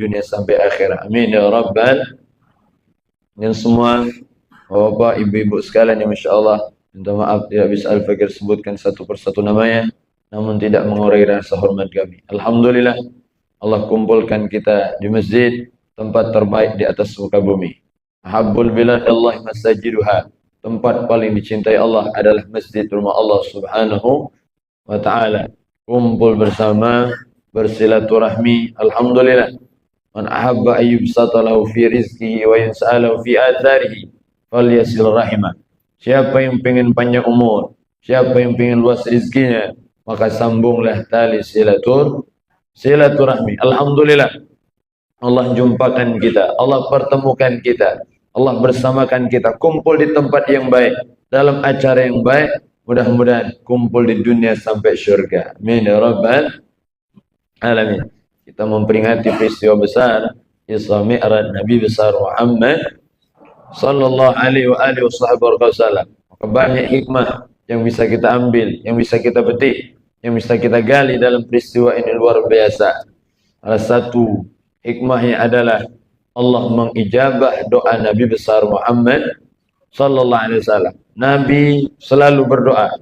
dunia sampai akhirat. Amin ya rabbal. Dan semua bapak, ibu-ibu sekalian yang Masya Allah, minta maaf tidak bisa Al-Fakir sebutkan satu persatu namanya, namun tidak mengurangi rasa hormat kami. Alhamdulillah, Allah kumpulkan kita di masjid, tempat terbaik di atas muka bumi. Ahabbul bilad Allah masajiduha. Tempat paling dicintai Allah adalah masjid rumah Allah Subhanahu wa ta'ala. Kumpul bersama, bersilaturahmi. Alhamdulillah. Man ahabba ayyubsata lahu fi rizqihi wa yansa'alahu fi atharihi falyasil rahimah. Siapa yang ingin panjang umur, siapa yang ingin luas rizkinya, maka sambunglah tali silaturahmi. Alhamdulillah, Allah jumpakan kita, Allah pertemukan kita, Allah bersamakan kita, kumpul di tempat yang baik, dalam acara yang baik. Mudah-mudahan kumpul di dunia sampai syurga. Amin ya rabbal alamin. Kita memperingati peristiwa besar Isra Mi'raj Nabi besar Muhammad sallallahu alaihi wasallam. Maka banyak hikmah yang bisa kita ambil, yang bisa kita petik, yang bisa kita gali dalam peristiwa ini luar biasa. Salah satu hikmahnya adalah Allah mengijabah doa Nabi besar Muhammad sallallahu alaihi wasallam. Nabi selalu berdoa,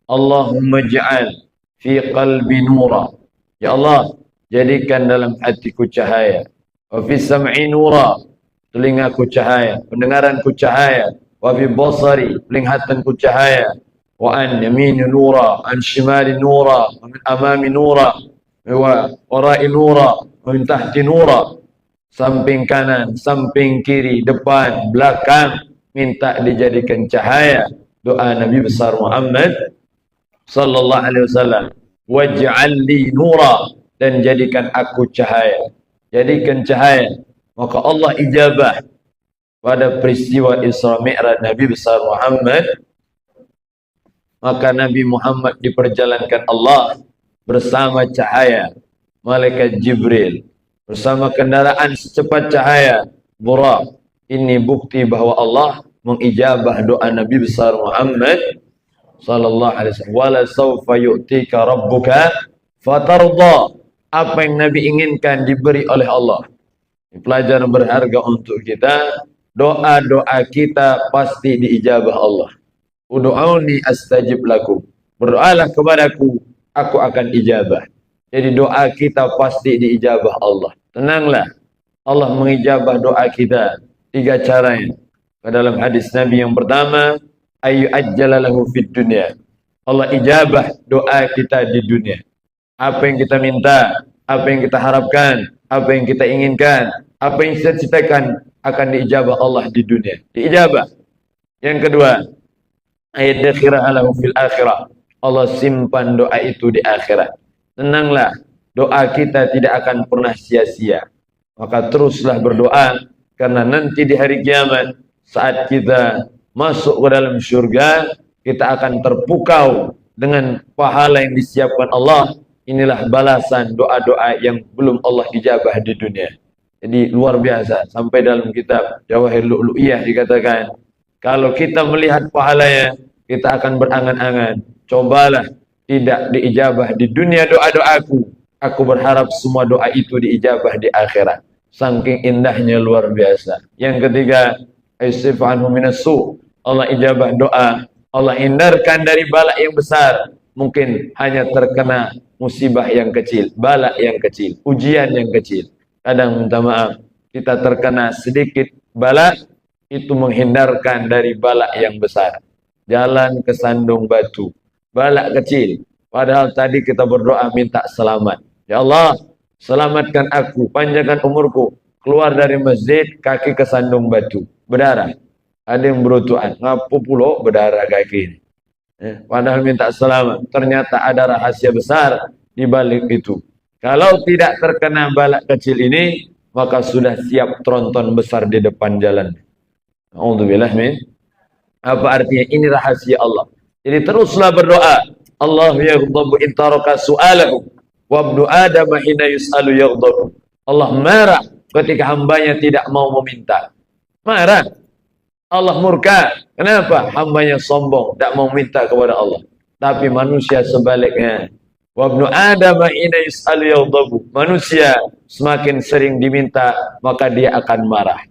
Allahumma ja'al fi qalbi nura. Ya Allah, jadikan dalam hatiku cahaya. Wa fi sam'i nura, telingaku cahaya, pendengaranku cahaya. Wa fi basari, penglihatanku cahaya. Wa an yamini nura, an shimali nura, wa min amami nura, wa wara'i nura, wa min tahti nura. Samping kanan, samping kiri, depan, belakang, minta dijadikan cahaya. Doa Nabi besar Muhammad sallallahu alaihi wasallam. Waj'al li nura, dan jadikan aku cahaya, jadikan cahaya. Maka Allah ijabah pada peristiwa Isra Mi'raj Nabi besar Muhammad. Maka Nabi Muhammad diperjalankan Allah bersama cahaya malaikat Jibril, bersama kendaraan secepat cahaya Buraq. Ini bukti bahwa Allah mengijabah doa Nabi besar Muhammad sallallahu alaihi wasallam. Wala sawfa yu'tika rabbuka fatarda. Apa yang Nabi inginkan diberi oleh Allah. Pelajaran berharga untuk kita. Doa-doa kita pasti diijabah Allah. Udu'auni astajib lakum. Berdoalah kepadaku, aku akan ijabah. Jadi doa kita pasti diijabah Allah. Tenanglah, Allah mengijabah doa kita 3 caranya. Dalam hadis Nabi yang pertama, ayu ajjalalahu fid dunya. Allah ijabah doa kita di dunia. Apa yang kita minta, apa yang kita harapkan, apa yang kita inginkan, apa yang kita citakan akan diijabah Allah di dunia. Diijabah. Yang kedua, ayadkhiraha lahu fil akhirah. Allah simpan doa itu di akhirat. Tenanglah, doa kita tidak akan pernah sia-sia. Maka teruslah berdoa, karena nanti di hari kiamat saat kita masuk ke dalam surga, kita akan terpukau dengan pahala yang disiapkan Allah. Inilah balasan doa-doa yang belum Allah ijabah di dunia. Jadi luar biasa. Sampai dalam kitab Jawahir Lu'lu'iyah dikatakan, kalau kita melihat pahalanya, kita akan berangan-angan, cobalah tidak diijabah di dunia doa-doaku. Aku berharap semua doa itu diijabah di akhirat. Saking indahnya luar biasa. Yang ketiga, aisif'anhu minassu. Allah ijabah doa. Allah hindarkan dari bala yang besar. Mungkin hanya terkena musibah yang kecil, bala yang kecil, ujian yang kecil. Kadang minta maaf, kita terkena sedikit bala, itu menghindarkan dari bala yang besar. Jalan ke sandung batu, bala kecil. Padahal tadi kita berdoa minta selamat. Ya Allah, selamatkan aku, panjangkan umurku. Keluar dari masjid, kaki ke sandung batu, berdarah. Ada yang berutuan, ngapu pulau berdarah kaki ini. Padahal minta selamat. Ternyata ada rahasia besar di balik itu. Kalau tidak terkena balak kecil ini, maka sudah siap tronton besar di depan jalan. Alhamdulillah min. Apa artinya? Ini rahasia Allah. Jadi teruslah berdoa. Allah yaghdabu in taraka su'alahu wa ibnu Adam hina yus'alu yaghdabu. Allah marah ketika hambanya tidak mau meminta. Marah. Allah murka. Kenapa? Hambanya sombong, tak mau minta kepada Allah. Tapi manusia sebaliknya. Wa ibnu Adam hina yus'alu yaghdabu. Manusia semakin sering diminta, maka dia akan marah.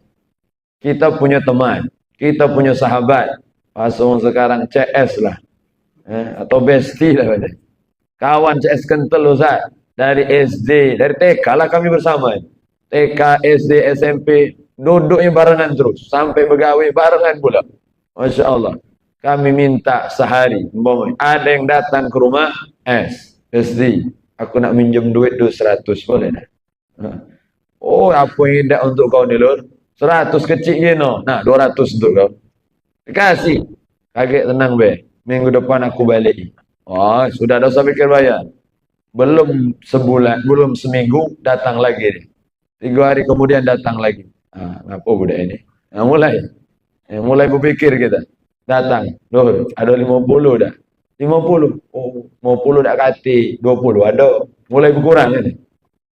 Kita punya teman, kita punya sahabat, pasung sekarang CS lah, atau bestie lah, kawan CS kental Ustaz, dari SD, dari TK lah kami bersama, TK, SD, SMP, duduknya barengan terus, sampai begawe barengan pula. Masya Allah. Kami minta sehari, ada yang datang ke rumah, SD, aku nak minjem duit 200, boleh tak? Oh, apa yang tidak untuk kau ni lor? 100 kecil gino. Nah, 200 untuk kau. Kasih. Kaget tenang be. Minggu depan aku balik. Oh, sudah dosa pikir bayar. Belum sebulan, belum seminggu datang lagi nih. 3 hari kemudian datang lagi. Apa budak ini? Nah, mulai berpikir kita. Datang. Loh, ada 50 dah. 50. Oh, 50 dah kati. 20 ada. Mulai berkurang ini.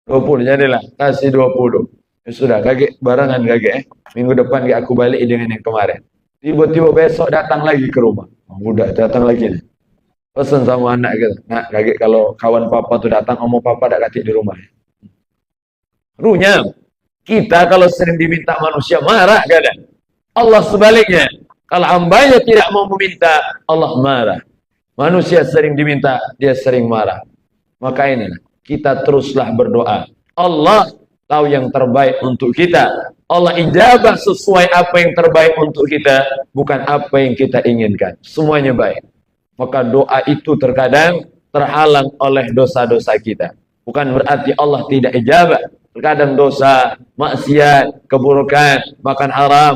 20 jadilah. Kasih 20. Ya sudah, kaget barengan kaget. Minggu depan aku balik dengan yang kemarin. Tiba-tiba besok datang lagi ke rumah. Budak datang lagi nih. Pesan sama anak kita. Nak, kaget kalau kawan papa tu datang, omong papa dak katik di rumah. Runyam. Kita kalau sering diminta manusia marah kadang. Allah sebaliknya. Kalau hambanya tidak mau meminta, Allah marah. Manusia sering diminta, dia sering marah. Maka ini, kita teruslah berdoa. Allah tahu yang terbaik untuk kita. Allah ijabah sesuai apa yang terbaik untuk kita, bukan apa yang kita inginkan. Semuanya baik. Maka doa itu terkadang terhalang oleh dosa-dosa kita. Bukan berarti Allah tidak ijabah. Terkadang dosa, maksiat, keburukan, makan haram,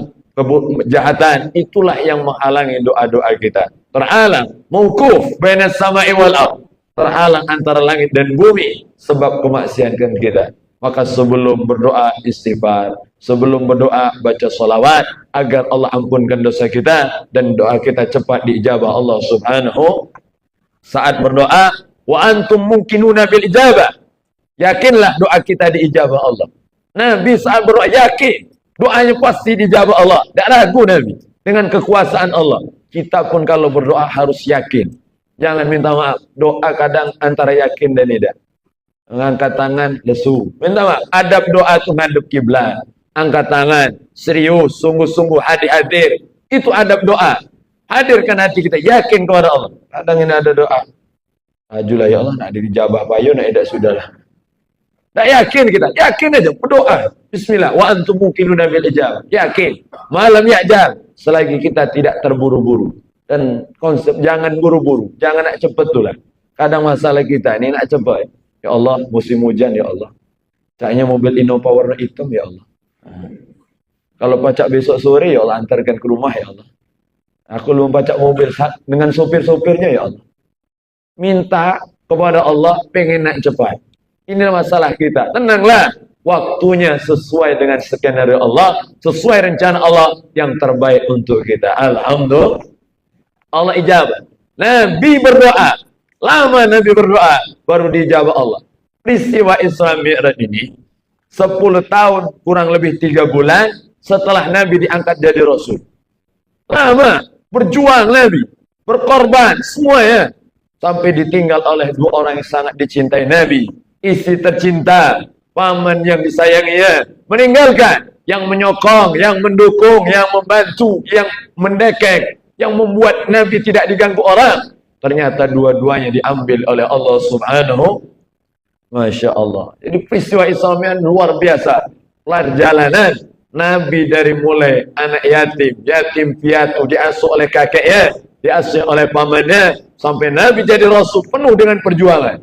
kejahatan, itulah yang menghalangi doa-doa kita. Terhalang, mauquf baina samai wal ardh. Terhalang antara langit dan bumi sebab kemaksiatan kita. Maka sebelum berdoa istighfar, sebelum berdoa baca salawat agar Allah ampunkan dosa kita dan doa kita cepat diijabah Allah Subhanahu. Saat berdoa, wa antum mungkinuna bil ijabah. Yakinlah doa kita diijabah Allah. Nabi saat berdoa yakin doanya pasti diijabah Allah. Tak ragu Nabi dengan kekuasaan Allah. Kita pun kalau berdoa harus yakin. Jangan minta maaf. Doa kadang antara yakin dan tidak. Angkat tangan, lesu. Minta maaf. Adab doa itu ngadep kiblat. Angkat tangan, serius, sungguh-sungguh, hadir-hadir. Itu adab doa. Hadirkan hati kita, yakin kepada Allah. Kadang ini ada doa. Ajulah ya Allah, nak dijabah payu, nak tidak sudahlah. Tak yakin kita, yakin aja, berdoa. Bismillah, wa antum mungkinuna bil ijabah. Yakin. Malam ya'jal, selagi kita tidak terburu-buru. Dan konsep jangan buru-buru, jangan nak cepat tu lah. Kadang masalah kita ini nak cepat. Ya Allah, musim hujan ya Allah. Caknya mobil Innova warna hitam ya Allah. Kalau pacak besok sore ya Allah, antarkan ke rumah ya Allah. Aku belum pacak mobil dengan sopir-sopirnya ya Allah. Minta kepada Allah pengen naik cepat. Ini masalah kita. Tenanglah. Waktunya sesuai dengan skenario Allah, sesuai rencana Allah yang terbaik untuk kita. Alhamdulillah. Allah ijabah. Nabi berdoa. Lama Nabi berdoa, baru dijawab Allah. Peristiwa Isra Mi'raj ini 10 tahun kurang lebih 3 bulan setelah Nabi diangkat jadi Rasul. Lama berjuang Nabi, berkorban semuanya sampai ditinggal oleh 2 orang yang sangat dicintai Nabi. Istri tercinta, paman yang disayanginya, meninggalkan yang menyokong, yang mendukung, yang membantu, yang mendekeng, yang membuat Nabi tidak diganggu orang. Ternyata dua-duanya diambil oleh Allah Subhanahu. Masya Allah. Jadi peristiwa Isra Mi'raj luar biasa. Perjalanan Nabi dari mulai anak yatim piatu, diasuh oleh kakeknya, diasuh oleh pamannya, sampai Nabi jadi Rasul penuh dengan perjuangan.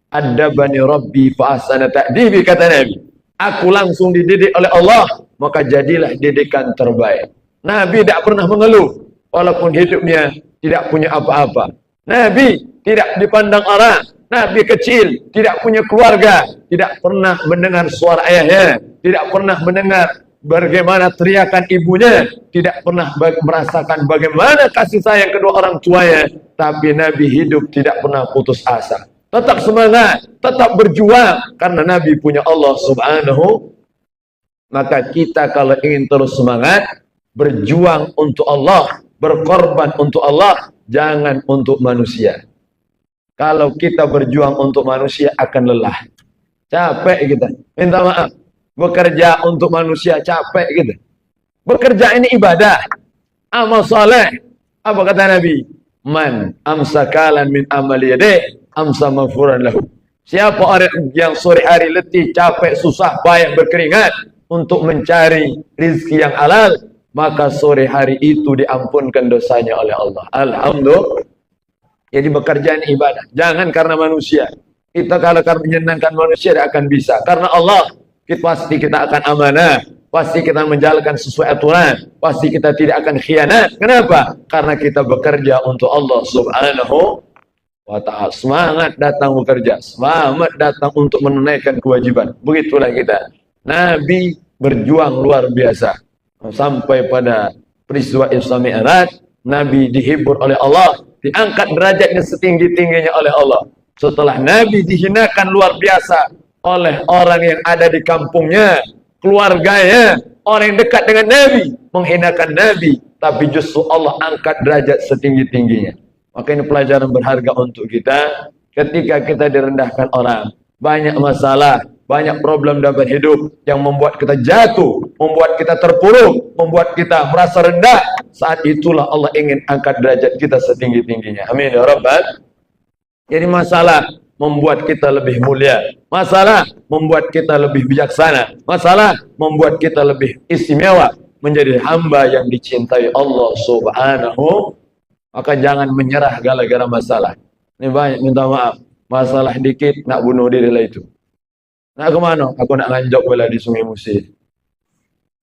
Adabani Rabbi fa ahsana ta'dibi, kata Nabi. Aku langsung dididik oleh Allah, maka jadilah didikan terbaik. Nabi tidak pernah mengeluh, walaupun hidupnya tidak punya apa-apa. Nabi tidak dipandang orang. Nabi kecil, tidak punya keluarga, tidak pernah mendengar suara ayahnya, tidak pernah mendengar bagaimana teriakan ibunya, tidak pernah merasakan bagaimana kasih sayang kedua orang tuanya. Tapi Nabi hidup tidak pernah putus asa. Tetap semangat, tetap berjuang, karena Nabi punya Allah Subhanahu. Maka kita kalau ingin terus semangat, berjuang untuk Allah, berkorban untuk Allah, jangan untuk manusia. Kalau kita berjuang untuk manusia akan lelah. Capek kita. Minta maaf. Bekerja untuk manusia capek kita. Bekerja ini ibadah. Amal soleh. Apa kata Nabi? Man amsakalan min amal yadih amsa maghfuran lahu. Siapa orang yang sore hari letih, capek, susah, payah, berkeringat untuk mencari rizki yang halal, maka sore hari itu diampunkan dosanya oleh Allah. Alhamdulillah. Jadi pekerjaan ibadah. Jangan karena manusia. Kita kalau menyenangkan manusia tidak akan bisa. Karena Allah, pasti kita akan amanah. Pasti kita menjalankan sesuai aturan. Pasti kita tidak akan khianat. Kenapa? Karena kita bekerja untuk Allah Subhanahu wa ta'ala. Semangat datang bekerja. Semangat datang untuk menunaikan kewajiban. Begitulah kita. Nabi berjuang luar biasa. Sampai pada peristiwa Isra Mi'raj, Nabi dihibur oleh Allah. Diangkat derajatnya setinggi-tingginya oleh Allah. Setelah Nabi dihinakan luar biasa oleh orang yang ada di kampungnya, keluarganya, orang yang dekat dengan Nabi, menghinakan Nabi, tapi justru Allah angkat derajat setinggi-tingginya. Maka ini pelajaran berharga untuk kita. Ketika kita direndahkan orang, banyak masalah, banyak problem dalam hidup yang membuat kita jatuh, membuat kita terpuruk, membuat kita merasa rendah. Saat itulah Allah ingin angkat derajat kita setinggi-tingginya. Amin ya Rabbal. Jadi masalah membuat kita lebih mulia. Masalah membuat kita lebih bijaksana. Masalah membuat kita lebih istimewa. Menjadi hamba yang dicintai Allah Subhanahu. Maka jangan menyerah gara-gara masalah. Ini banyak minta maaf. Masalah dikit, nak bunuh diri lah itu. Nak kemana? Aku nak nganjok bela di Sungai Musi.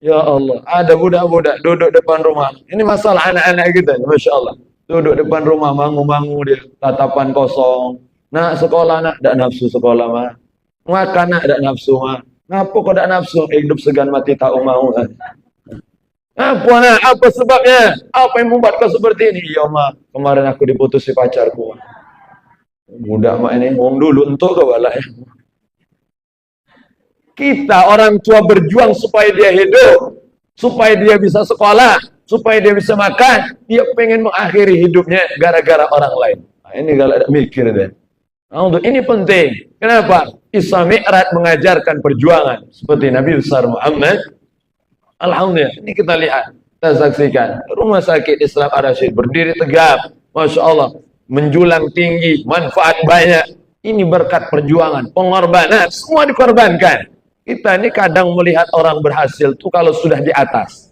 Ya Allah, ada budak-budak duduk depan rumah. Ini masalah anak-anak kita, Masya Allah. Duduk depan rumah, mangu-mangu dia, tatapan kosong. Nak sekolah, nak tak nafsu sekolah mah. Makan nak tak nafsu mah. Ngapa kau tak nafsu? Hidup segan mati tak mau. Apa nak? Apa sebabnya? Apa yang membuat kau seperti ini? Ya mah, kemarin aku diputusi pacarku. Budak mak ini, ngomong dulu untuk kau balai. Kita orang tua berjuang supaya dia hidup, supaya dia bisa sekolah, supaya dia bisa makan. Dia pengen mengakhiri hidupnya gara-gara orang lain. Nah, ini kalau ada mikir deh. Nah, untuk ini penting. Kenapa? Isra Mi'raj mengajarkan perjuangan seperti Nabi besar Muhammad. Alhamdulillah. Ini kita lihat, kita saksikan. Rumah sakit Islam Ar-Rasyid berdiri tegap, Masya Allah, menjulang tinggi, manfaat banyak. Ini berkat perjuangan, pengorbanan, semua dikorbankan. Kita ini kadang melihat orang berhasil tuh kalau sudah di atas.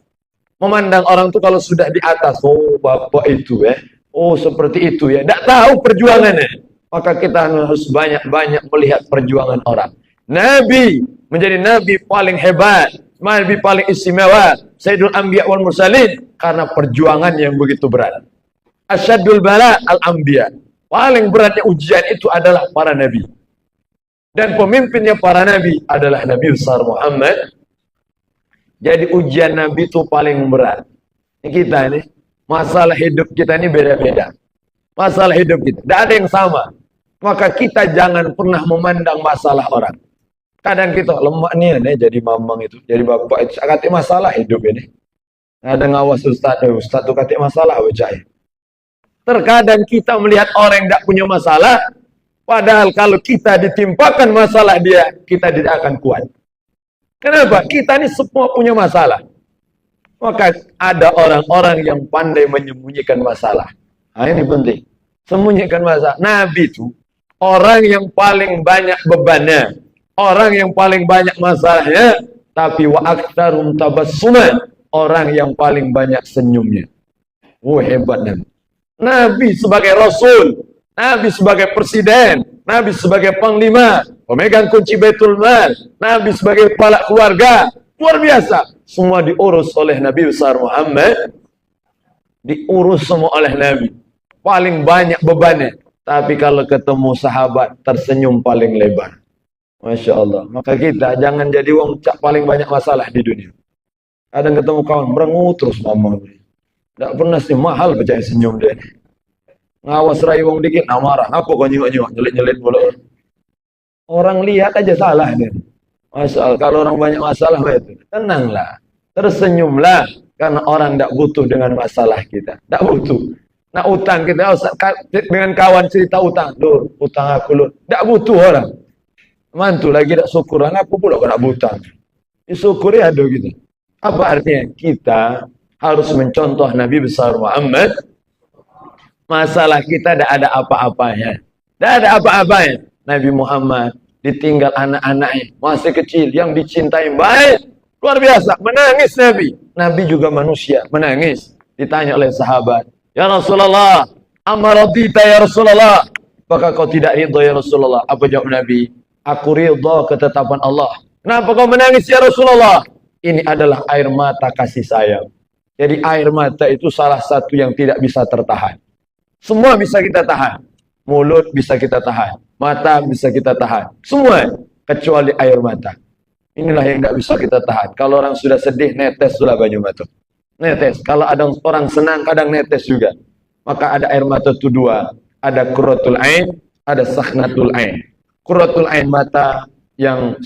Memandang orang tuh kalau sudah di atas. Oh, bapak itu ya. Oh, seperti itu ya. Tidak tahu perjuangannya. Maka kita harus banyak-banyak melihat perjuangan orang. Nabi menjadi nabi paling hebat, nabi paling istimewa, Sayyidul Anbiya wal Mursalin, karena perjuangan yang begitu berat. Asyadul bala al-anbiya. Paling beratnya ujian itu adalah para nabi. Dan pemimpinnya para nabi adalah Nabi besar Muhammad. Jadi ujian nabi itu paling berat. Ini kita ini, masalah hidup kita ini beda-beda. Masalah hidup kita, tidak ada yang sama. Maka kita jangan pernah memandang masalah orang. Kadang kita lemah nih, jadi mamang itu, jadi bapak itu. Saya kata masalah hidup ini. Ada ngawas ustaz tuh kata masalah wajah. Terkadang kita melihat orang yang tidak punya masalah, padahal kalau kita ditimpakan masalah dia, kita tidak akan kuat. Kenapa? Kita ini semua punya masalah. Maka ada orang-orang yang pandai menyembunyikan masalah. Nah, ini penting. Sembunyikan masalah. Nabi itu orang yang paling banyak bebannya, orang yang paling banyak masalahnya, tapi wa aktsarum tabassuman, orang yang paling banyak senyumnya. Oh, hebat Nabi. Nabi sebagai Rasul, Nabi sebagai Presiden, Nabi sebagai Panglima, pemegang kunci Baitul Mal, Nabi sebagai kepala keluarga, luar biasa. Semua diurus oleh Nabi besar Muhammad, diurus semua oleh Nabi. Paling banyak bebannya, tapi kalau ketemu sahabat tersenyum paling lebar. Masya Allah. Maka kita jangan jadi wong paling banyak masalah di dunia. Kadang ketemu kawan merengut terus ngomong. Tidak pernah sih mahal percaya senyum dia. Ngawas rai wong dikit, marah. Apa kau nyengok-nyengok, nyelit-nyelit mulu. Orang lihat aja salah dia. Masya Allah, kalau orang banyak masalah itu, tenanglah, tersenyumlah, karena orang tidak butuh dengan masalah kita. Tidak butuh. Nah utang kita dengan kawan cerita utang, lur, utang aku lur. Tidak butuh orang. Mantu lagi tak syukuran, aku pula kena buta. Disyukuri ada gitu. Apa artinya? Kita harus mencontoh Nabi besar Muhammad. Masalah kita tidak ada apa-apanya. Tidak ada apa-apanya. Nabi Muhammad ditinggal anak-anaknya masih kecil yang dicintai baik. Luar biasa. Menangis Nabi. Nabi juga manusia. Menangis. Ditanya oleh sahabat. Ya Rasulullah. Amaradita ya Rasulullah. Apakah kau tidak ridho ya Rasulullah? Apa jawab Nabi? Aku ridho ketetapan Allah. Kenapa kau menangis ya Rasulullah? Ini adalah air mata kasih sayang. Jadi air mata itu salah satu yang tidak bisa tertahan. Semua bisa kita tahan. Mulut bisa kita tahan. Mata bisa kita tahan. Semua. Kecuali air mata. Inilah yang tidak bisa kita tahan. Kalau orang sudah sedih, netes sudah banyu mata. Netes. Kalau ada orang senang, kadang netes juga. Maka ada air mata itu dua. Ada qurratul ain, ada sakhnatul ain. Qurratul ain mata yang